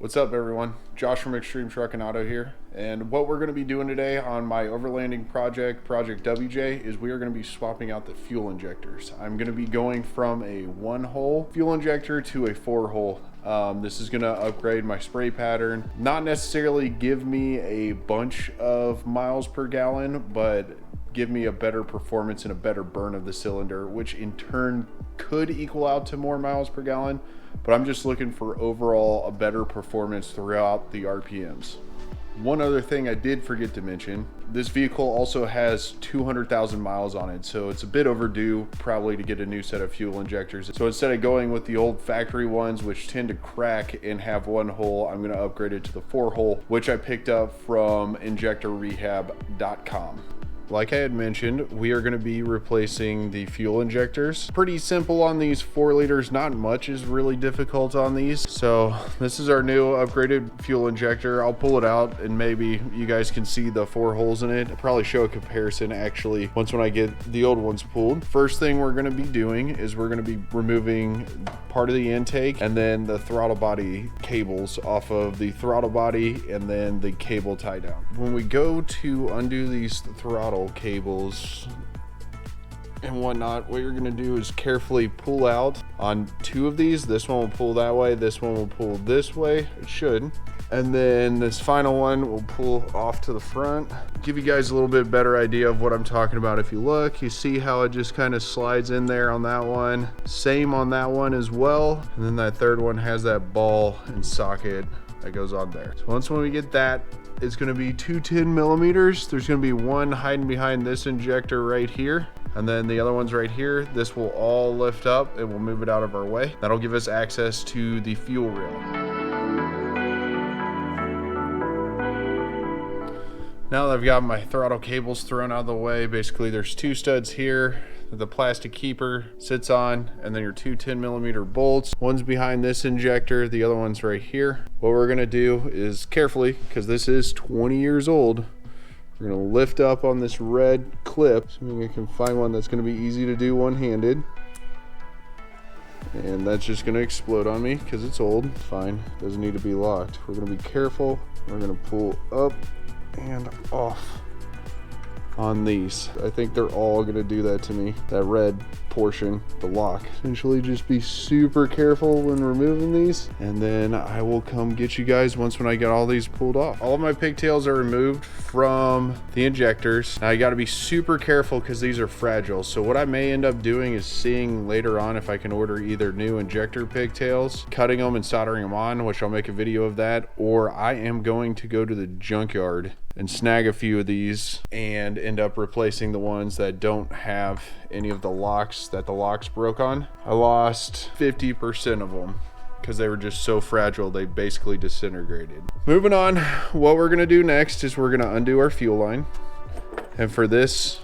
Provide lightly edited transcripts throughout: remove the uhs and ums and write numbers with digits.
What's up, everyone? Josh from Extreme Truck and Auto here, and what we're going to be doing today on my overlanding project WJ, is we are going to be swapping out the fuel injectors. I'm going to be going from a 1-hole fuel injector to a 4-hole. This is going to upgrade my spray pattern, not necessarily give me a bunch of miles per gallon, but give me a better performance and a better burn of the cylinder, which in turn could equal out to more miles per gallon. But I'm just looking for overall a better performance throughout the RPMs. One other thing I did forget to mention, this vehicle also has 200,000 miles on it, so it's a bit overdue probably to get a new set of fuel injectors. So instead of going with the old factory ones, which tend to crack and have 1 hole, I'm going to upgrade it to the 4-hole, which I picked up from injectorrehab.com. Like I had mentioned, we are going to be replacing the fuel injectors. Pretty simple on these 4 liters, not much is really difficult on these. So this is our new upgraded fuel injector. I'll pull it out and maybe you guys can see the 4 holes in it. I'll probably show a comparison actually once when I get the old ones pulled. First thing we're going to be doing is we're going to be removing part of the intake and then the throttle body cables off of the throttle body and then the cable tie down. When we go to undo these throttle cables and whatnot, what you're going to do is carefully pull out on 2 of these. This one will pull that way, this one will pull this way, it should, and then this final one will pull off to the front. Give you guys a little bit better idea of what I'm talking about. If you look, you see how it just kind of slides in there on that one, same on that one as well, and then that third one has that ball and socket that goes on there. So once when we get that, it's going to be 2 10 millimeters. There's going to be one hiding behind this injector right here, and then the other one's right here. This will all lift up and we'll move it out of our way. That'll give us access to the fuel rail. Now that I've got my throttle cables thrown out of the way, basically there's 2 studs here that the plastic keeper sits on, and then your 2 10 millimeter bolts. One's behind this injector, the other one's right here. What we're gonna do is carefully, because this is 20 years old, we're gonna lift up on this red clip, assuming I can find one that's gonna be easy to do one-handed. And that's just gonna explode on me because it's old. Fine, doesn't need to be locked. We're gonna be careful. We're gonna pull up and off on these. I think they're all gonna do that to me. That red portion, the lock. Essentially just be super careful when removing these, and then I will come get you guys once when I get all these pulled off. All of my pigtails are removed from the injectors. Now I gotta be super careful because these are fragile. So what I may end up doing is seeing later on if I can order either new injector pigtails, cutting them and soldering them on, which I'll make a video of that, or I am going to go to the junkyard and snag a few of these and end up replacing the ones that don't have any of the locks that the locks broke on. I lost 50% of them because they were just so fragile they basically disintegrated. Moving on, what we're gonna do next is we're gonna undo our fuel line, and for this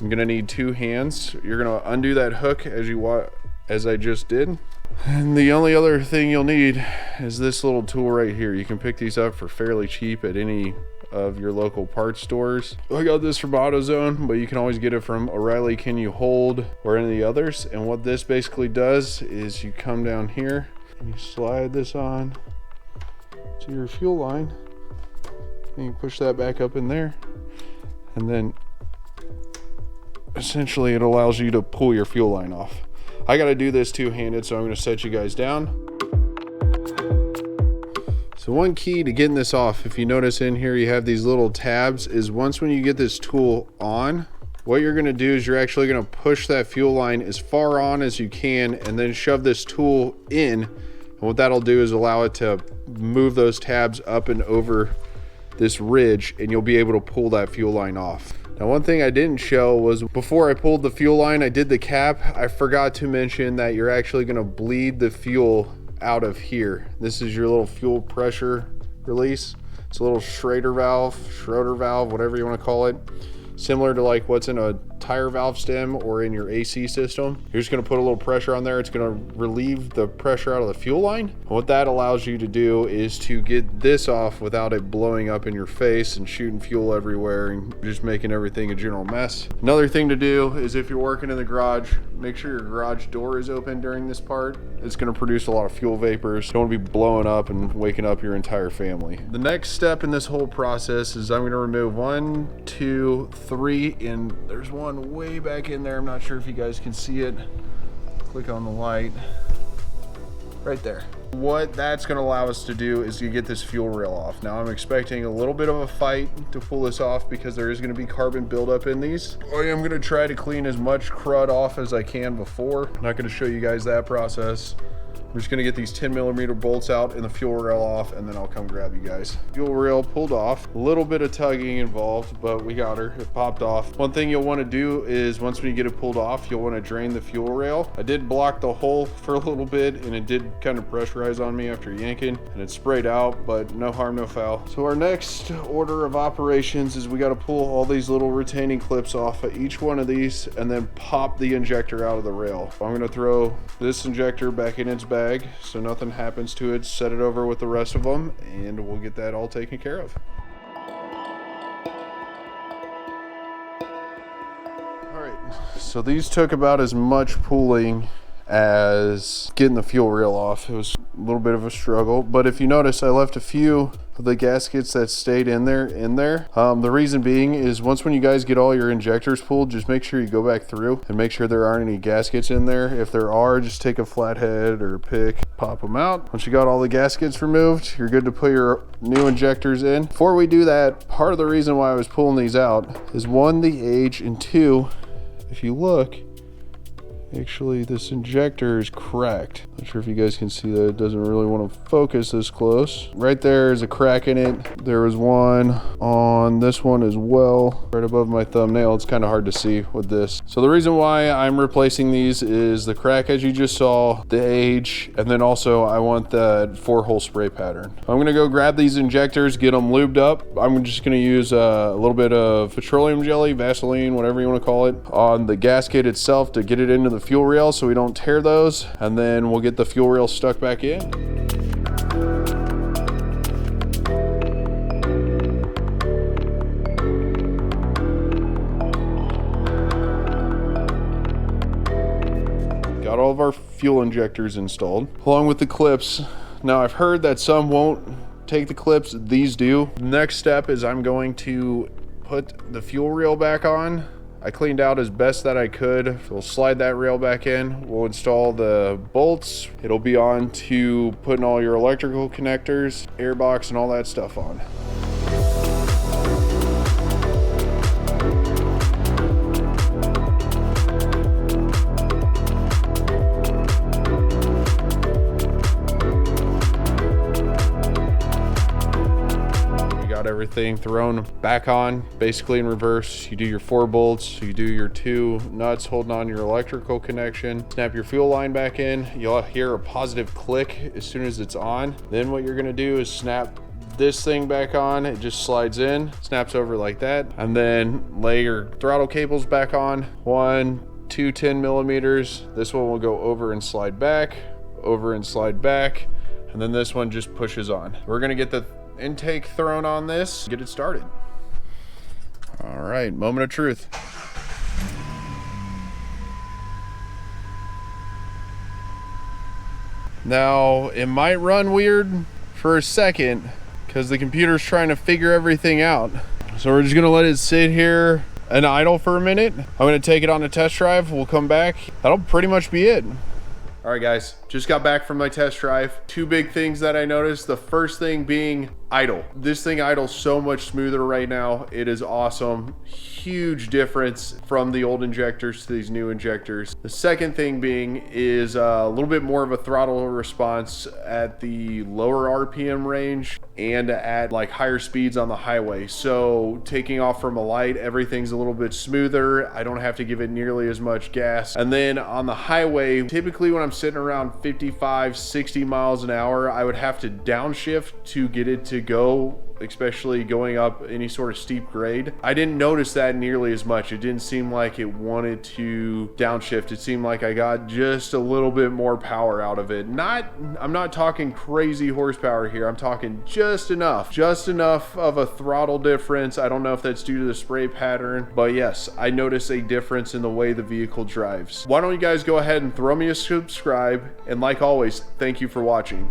I'm gonna need 2 hands. You're gonna undo that hook as I just did. And the only other thing you'll need is this little tool right here. You can pick these up for fairly cheap at any of your local parts stores. I got this from AutoZone, but you can always get it from O'Reilly Can You Hold or any of the others. And what this basically does is you come down here and you slide this on to your fuel line and you push that back up in there, and then essentially it allows you to pull your fuel line off. I got to do this 2-handed, so I'm going to set you guys down. So one key to getting this off, if you notice in here you have these little tabs, is once when you get this tool on, what you're going to do is you're actually going to push that fuel line as far on as you can and then shove this tool in, and what that'll do is allow it to move those tabs up and over this ridge, and you'll be able to pull that fuel line off. Now one thing I didn't show was before I pulled the fuel line, I did the cap. I forgot to mention that you're actually going to bleed the fuel out of here. This is your little fuel pressure release. It's a little Schroeder valve, whatever you want to call it. Similar to like what's in a tire valve stem or in your AC system. You're just going to put a little pressure on there. It's going to relieve the pressure out of the fuel line. And what that allows you to do is to get this off without it blowing up in your face and shooting fuel everywhere and just making everything a general mess. Another thing to do is if you're working in the garage, make sure your garage door is open during this part. It's gonna produce a lot of fuel vapors. Don't wanna be blowing up and waking up your entire family. The next step in this whole process is I'm gonna remove 1, 2, 3, and there's one way back in there. I'm not sure if you guys can see it. Click on the light. Right there. What that's going to allow us to do is to get this fuel rail off. Now I'm expecting a little bit of a fight to pull this off because there is going to be carbon buildup in these. I am going to try to clean as much crud off as I can before. I'm not going to show you guys that process. I'm just gonna get these 10mm bolts out and the fuel rail off, and then I'll come grab you guys. Fuel rail pulled off, a little bit of tugging involved, but we got her, it popped off. One thing you'll wanna do is once when you get it pulled off, you'll wanna drain the fuel rail. I did block the hole for a little bit, and it did kind of pressurize on me after yanking, and it sprayed out, but no harm, no foul. So our next order of operations is we gotta pull all these little retaining clips off of each one of these, and then pop the injector out of the rail. I'm gonna throw this injector back in its bag so nothing happens to it, set it over with the rest of them, and we'll get that all taken care of. All right, so these took about as much pulling as getting the fuel rail off. It was a little bit of a struggle, but if you notice, I left a few of the gaskets that stayed in there. The reason being is once when you guys get all your injectors pulled, just make sure you go back through and make sure there aren't any gaskets in there. If there are, just take a flathead or a pick, pop them out. Once you got all the gaskets removed, you're good to put your new injectors in. Before we do that, part of the reason why I was pulling these out is 1, the age, and 2, if you look, actually this injector is cracked. Not sure if you guys can see that. It doesn't really want to focus this close. Right there is a crack in it. There was one on this one as well, right above my thumbnail. It's kind of hard to see with this. So the reason why I'm replacing these is the crack, as you just saw, the age, and then also I want that 4-hole spray pattern. I'm gonna go grab these injectors, get them lubed up. I'm just gonna use a little bit of petroleum jelly, Vaseline, whatever you want to call it, on the gasket itself to get it into the fuel rail so we don't tear those, and then we'll get the fuel rail stuck back in. Got all of our fuel injectors installed along with the clips. Now I've heard that some won't take the clips, these do. The next step is I'm going to put the fuel rail back on. I cleaned out as best that I could. We'll slide that rail back in. We'll install the bolts. It'll be on to putting all your electrical connectors, airbox, and all that stuff on. Everything thrown back on, basically in reverse. You do your 4 bolts, you do your 2 nuts holding on your electrical connection, snap your fuel line back in. You'll hear a positive click as soon as it's on. Then what you're gonna do is snap this thing back on. It just slides in, snaps over like that, and then lay your throttle cables back on. 1, 2 10mm. This one will go over and slide back, over and slide back, and then this one just pushes on. We're gonna get the intake thrown on this, get it started. All right, moment of truth. Now it might run weird for a second because the computer's trying to figure everything out, so we're just gonna let it sit here and idle for a minute. I'm gonna take it on a test drive. We'll come back. That'll pretty much be it. All right guys, just got back from my test drive. 2 big things that I noticed. The first thing being idle. This thing idles so much smoother right now. It is awesome. Huge difference from the old injectors to these new injectors. The second thing being is a little bit more of a throttle response at the lower RPM range and at like higher speeds on the highway. So taking off from a light, everything's a little bit smoother. I don't have to give it nearly as much gas. And then on the highway, typically when I'm sitting around 55, 60 miles an hour, I would have to downshift to get it to go especially going up any sort of steep grade. I didn't notice that nearly as much. It didn't seem like it wanted to downshift. It seemed like I got just a little bit more power out of it. I'm not talking crazy horsepower here. I'm talking just enough of a throttle difference. I don't know if that's due to the spray pattern, but yes, I noticed a difference in the way the vehicle drives. Why don't you guys go ahead and throw me a subscribe, and like always, thank you for watching.